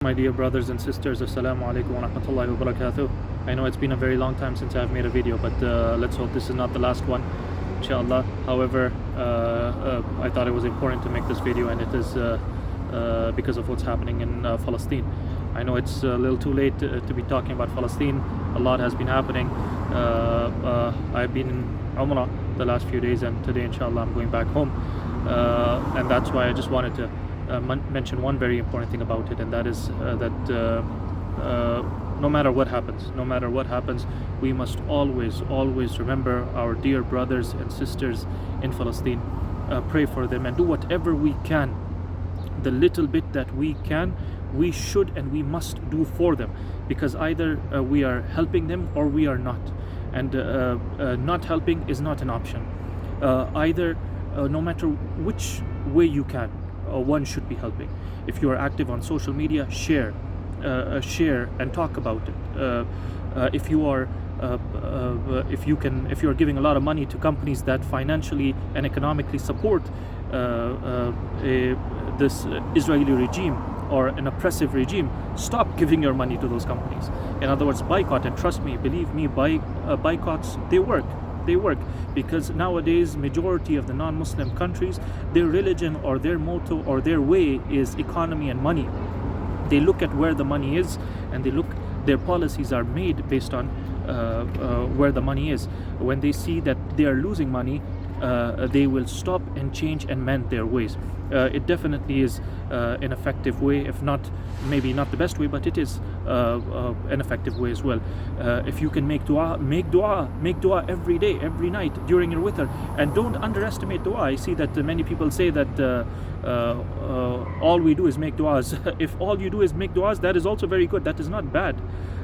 My dear brothers and sisters, s.a.w wa rahmatullahi wa barakatuh. I know it's been a very long time since I've made a video, but let's hope this is not the last one, inshallah. However, I thought it was important to make this video, and it is because of what's happening in Palestine. I know it's a little too late to be talking about Palestine. A lot has been happening. I've been in Umrah the last few days, and today inshallah I'm going back home, and that's why I just wanted to mention one very important thing about it, and that is that no matter what happens, we must always remember our dear brothers and sisters in Palestine. Pray for them and do whatever we can, the little bit that we can, we should and we must do for them, because either we are helping them or we are not, and not helping is not an option. Either no matter which way you can, one should be helping. If you are active on social media, share and talk about it. If you are giving a lot of money to companies that financially and economically support this Israeli regime or an oppressive regime, stop giving your money to those companies. In other words, boycott. And trust me, believe me, boycotts, they work, because nowadays majority of the non-Muslim countries, their religion or their motto or their way is economy and money. They look at where the money is, and their policies are made based on where the money is. When they see that they are losing money, they will stop and change and mend their ways. It definitely is an effective way, if not, maybe not the best way, but it is an effective way as well. If you can make dua every day, every night during your witr, and don't underestimate dua. I see that many people say that all we do is make duas. If all you do is make duas, that is also very good. That is not bad.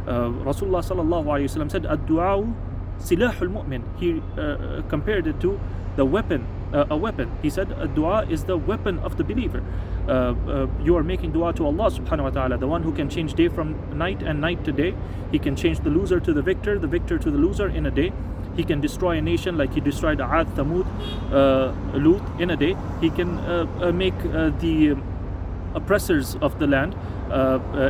Rasulullah sallallahu alaihi wasallam said, "Ad-du'a silahul mu'min." He compared it to the weapon, a weapon. He said dua is the weapon of the believer. You are making dua to Allah subhanahu wa ta'ala, the one who can change day from night and night to day. He can change the loser to the victor to the loser in a day. He can destroy a nation like he destroyed Aad, Thamud, Lut in a day. He can make the oppressors of the land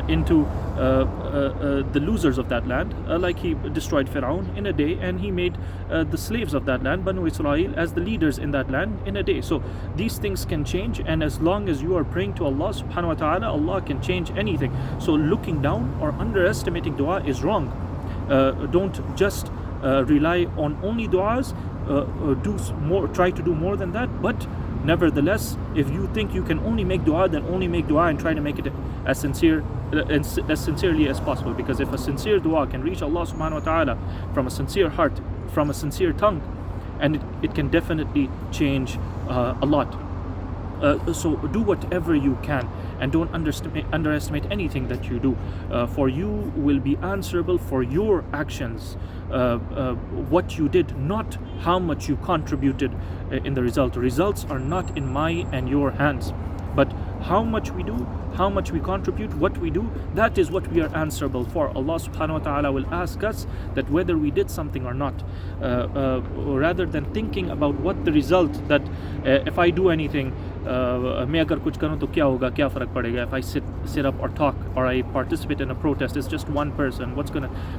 into the losers of that land, like he destroyed Fir'aun in a day, and he made the slaves of that land, Banu Israel, as the leaders in that land in a day. So these things can change, and as long as you are praying to Allah subhanahu wa ta'ala, Allah can change anything. So looking down or underestimating dua is wrong. Don't just rely on only duas. Do more, try to do more than that, but nevertheless, if you think you can only make dua, then only make dua and try to make it as sincerely as possible. Because if a sincere dua can reach Allah subhanahu wa ta'ala from a sincere heart, from a sincere tongue, and it can definitely change a lot. So do whatever you can, and don't underestimate anything that you do, for you will be answerable for your actions, what you did, not how much you contributed in the result. Results are not in my and your hands, but how much we do, how much we contribute, what we do, that is what we are answerable for. Allah subhanahu wa ta'ala will ask us that whether we did something or not, rather than thinking about what the result, that if I do anything, मैं अगर कुछ करूँ तो क्या होगा, क्या फ़र्क पड़ेगा, if I sit up or talk or I participate in a protest, it's just one person,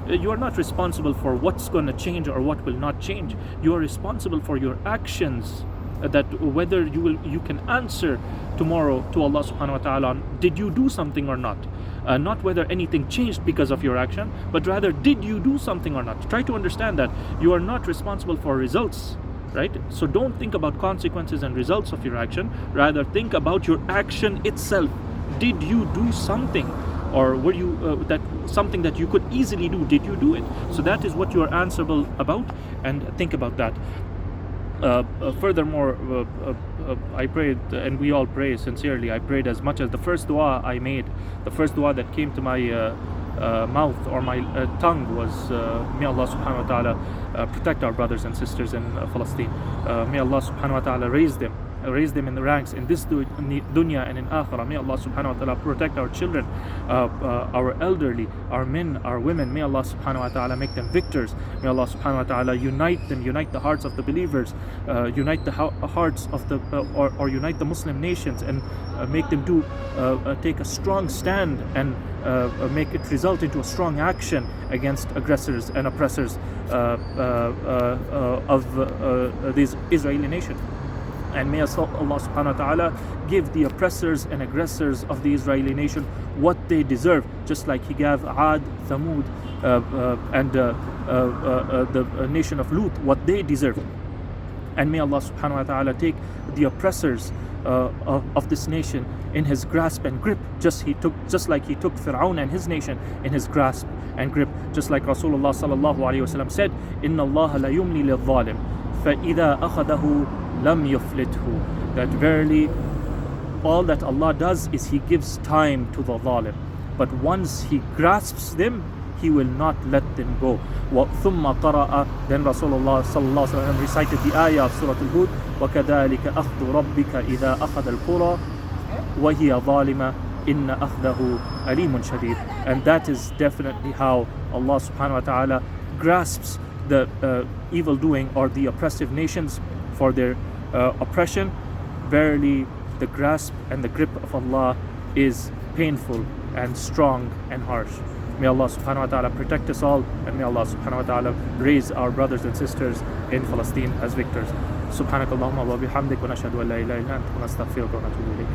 you are not responsible for what's gonna change or what will not change. You are responsible for your actions, that whether you can answer tomorrow to Allah subhanahu wa ta'ala on, did you do something or not, not whether anything changed because of your action, but rather did you do something or not. Try to understand that you are not responsible for results, right? So don't think about consequences and results of your action, rather think about your action itself. Did you do something, or were you that something that you could easily do, did you do it? So that is what you are answerable about, and think about that. Furthermore, I prayed, and we all pray sincerely. I prayed as much as the first dua I made, the first dua that came to my mouth or my tongue was, may Allah subhanahu wa ta'ala protect our brothers and sisters in Palestine. May Allah subhanahu wa ta'ala raise them raise them in the ranks in this dunya and in akhirah. May Allah subhanahu wa ta'ala protect our children, our elderly, our men, our women. May Allah subhanahu wa ta'ala make them victors. May Allah subhanahu wa ta'ala unite them, unite the hearts of the believers, unite the hearts of the or unite the Muslim nations, and make them take a strong stand and make it result into a strong action against aggressors and oppressors of this Israeli nation. And may Allah subhanahu wa ta'ala give the oppressors and aggressors of the Israeli nation what they deserve, just like He gave Ad, Thamud, and the nation of Lut what they deserve. And may Allah subhanahu wa ta'ala take the oppressors of this nation in His grasp and grip, just like He took Fir'aun and his nation in His grasp and grip, just like Rasulullah sallallahu alaihi wasallam said, "Inna Allah la yumli lil-zalim, fa-idha akhadahu lam yuflithu." That verily, all that Allah does is He gives time to the zalim, but once He grasps them, He will not let them go. ثُمَّ قَرَأَ, then Rasulullah sallallahu alaihi wasallam recited the ayah of Surah Al-Hud, وَكَذَلِكَ أَخْذُ رَبِّكَ إِذَا أَخَذَ الْقُرَى وَهِيَ ظَالِمَةٌ إِنَّ أَخْذَهُ أَلِيمٌ شَدِيدٌ. And that is definitely how Allah subhanahu wa ta'ala grasps the evil doing or the oppressive nations for their oppression. Verily, the grasp and the grip of Allah is painful and strong and harsh. May Allah subhanahu wa ta'ala protect us all, and may Allah subhanahu wa ta'ala raise our brothers and sisters in Palestine as victors. Subhanakallahumma wa bihamdik, wa nashhadu an la ilaha illa anta, wa nastaghfiruka wa natubu ilayk.